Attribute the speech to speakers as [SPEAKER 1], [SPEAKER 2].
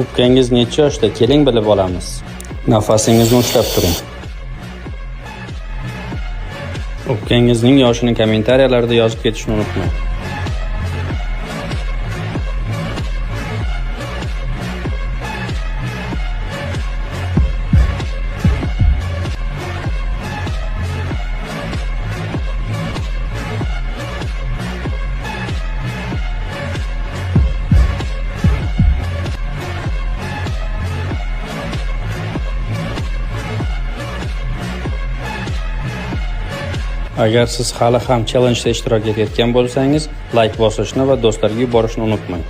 [SPEAKER 1] O'pkangiz necha yoshda? Keling bilib olamiz. Nafasingizni ushlab turing. O'pkangizning yoshini kommentariyalarda yozib ketishni unutmang. Agar siz hali ham challenjda ishtirok etayotgan bo'lsangiz, like bosishni va do'stlarga yuborishni unutmang.